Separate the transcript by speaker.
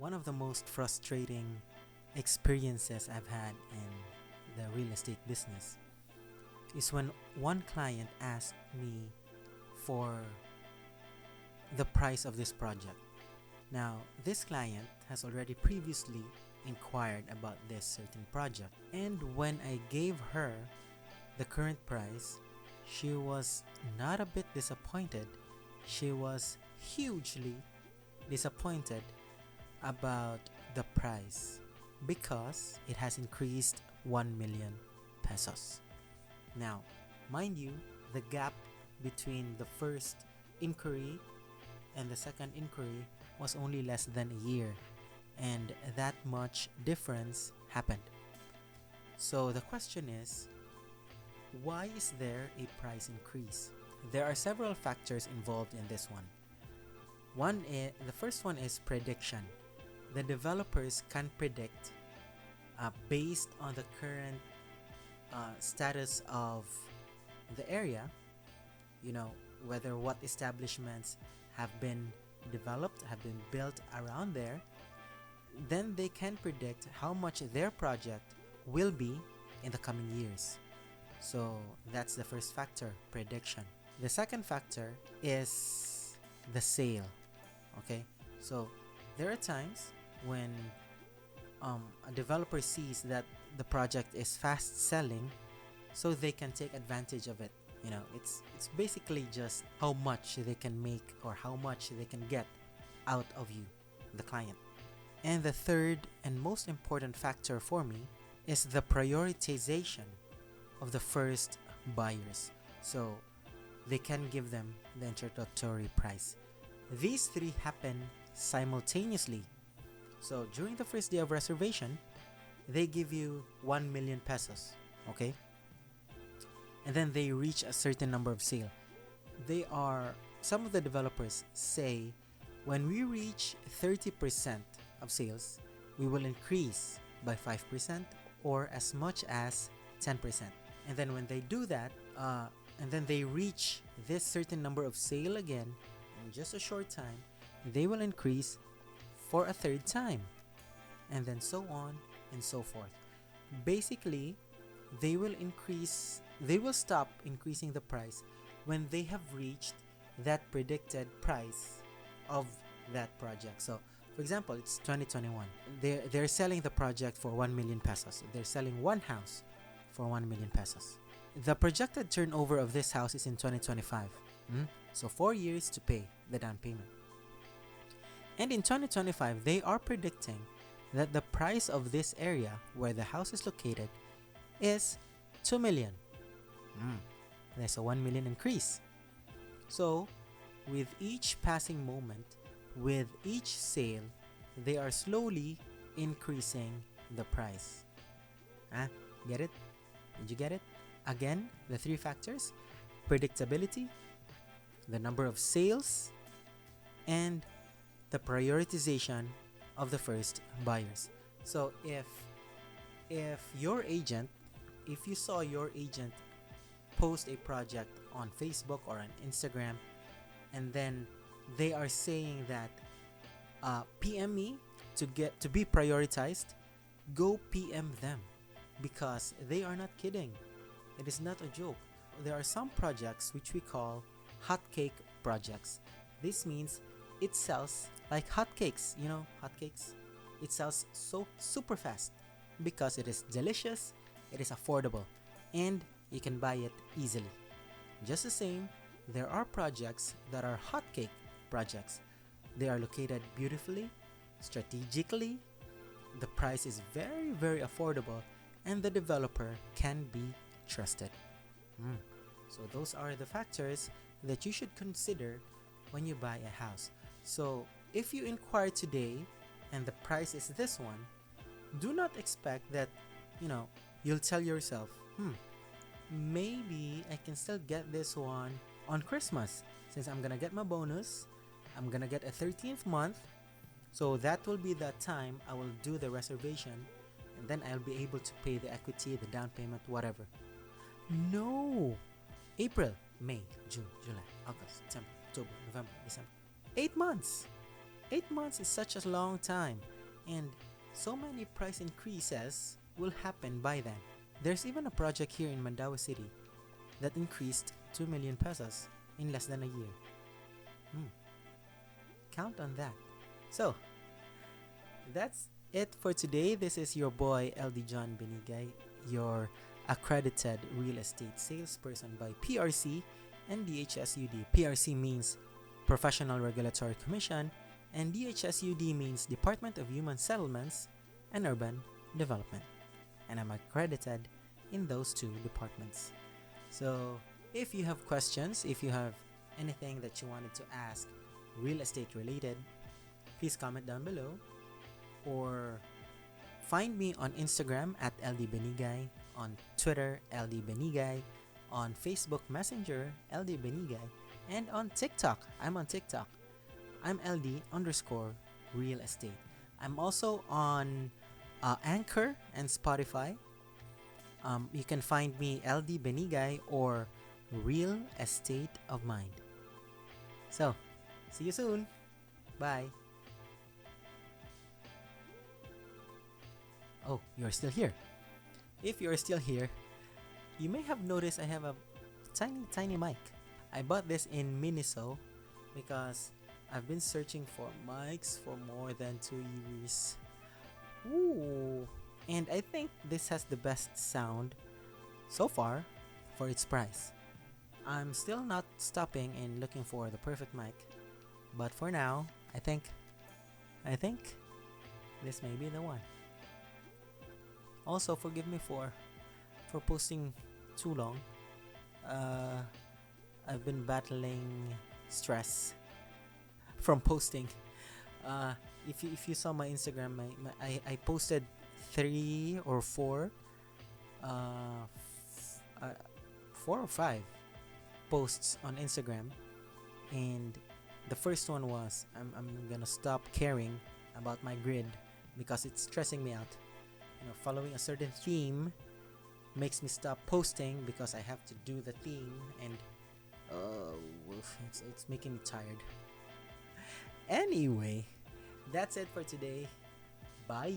Speaker 1: One of the most frustrating experiences I've had in the real estate business is when one client asked me for the price of this project. Now, this client has already previously inquired about this certain project, and when I gave her the current price, she was not a bit disappointed. She was hugely disappointed about the price because it has increased 1 million pesos. Now, mind you, the gap between the first inquiry and the second inquiry was only less than a year, and that much difference happened. So the question is, why is there a price increase? There are several factors involved in this one. The first one is prediction. The developers can predict based on the current status of the area, you know, whether what establishments have been developed, have been built around there, then they can predict how much their project will be in the coming years. So that's the first factor, prediction. The second factor is the sale. Okay, so there are times when a developer sees that the project is fast selling, so they can take advantage of it. It's basically just how much they can make or how much they can get out of you, the client. And the third and most important factor for me is the prioritization of the first buyers. So they can give them the introductory price. These three happen simultaneously. So during the first day of reservation, they give you 1 million pesos, okay? And then they reach a certain number of sale. Some of the developers say when we reach 30% of sales, we will increase by 5% or as much as 10%. And then when they do that, and then they reach this certain number of sale again in just a short time, they will increase for a third time, and then so on and so forth. Basically, they will stop increasing the price when they have reached that predicted price of that project. So, for example, it's 2021. They're selling the project for 1 million pesos. They're selling one house for 1 million pesos. The projected turnover of this house is in 2025. So 4 years to pay the down payment. And in 2025, they are predicting that the price of this area where the house is located is 2 million. There's a 1 million increase. So, with each passing moment, with each sale, they are slowly increasing the price. Get it? Did you get it? Again, the three factors: predictability, the number of sales, and the prioritization of the first buyers. So if you saw your agent post a project on Facebook or on Instagram, and then they are saying that PM me to be prioritized, go PM them, because they are not kidding. It is not a joke. There are some projects which we call hotcake projects. This means it sells like hotcakes. You know, hotcakes? It sells so super fast because it is delicious, it is affordable, and you can buy it easily. Just the same, there are projects that are hotcake projects. They are located beautifully, strategically, the price is very, very affordable, and the developer can be trusted. So those are the factors that you should consider when you buy a house. So if you inquire today and the price is this one, do not expect that, you'll tell yourself, maybe I can still get this one on Christmas, since I'm gonna get my bonus, I'm gonna get a 13th month, so that will be the time I will do the reservation, and then I'll be able to pay the equity, the down payment, whatever. No! April, May, June, July, August, September, October, November, December. 8 months! 8 months is such a long time, and so many price increases will happen by then. There's even a project here in Mandaue City that increased 2 million pesos in less than a year. Hmm, count on that. So, that's it for today. This is your boy LD John Benigay, your accredited real estate salesperson by PRC and DHSUD. PRC means Professional Regulatory Commission, and DHSUD means Department of Human Settlements and Urban Development. And I'm accredited in those two departments. So, if you have questions, if you have anything that you wanted to ask real estate related, please comment down below or find me on Instagram at LD Benigay, on Twitter LD Benigay, on Facebook Messenger LD Benigay, and on TikTok. I'm on TikTok. I'm LD underscore real estate. I'm also on Anchor and Spotify. You can find me LD Benigay or Real Estate of Mind. So, see you soon. Bye. Oh, you're still here. If you're still here, you may have noticed I have a tiny mic. I bought this in Miniso because I've been searching for mics for more than 2 years. Ooh. And I think this has the best sound so far for its price. I'm still not stopping and looking for the perfect mic, but for now, I think this may be the one. Also, forgive me for posting too long. I've been battling stress from posting. If you saw my Instagram, I posted 3 or 4, 4 or 5 posts on Instagram, and the first one was I'm gonna stop caring about my grid because it's stressing me out. Following a certain theme makes me stop posting because I have to do the theme, and it's making me tired. Anyway, that's it for today. Bye.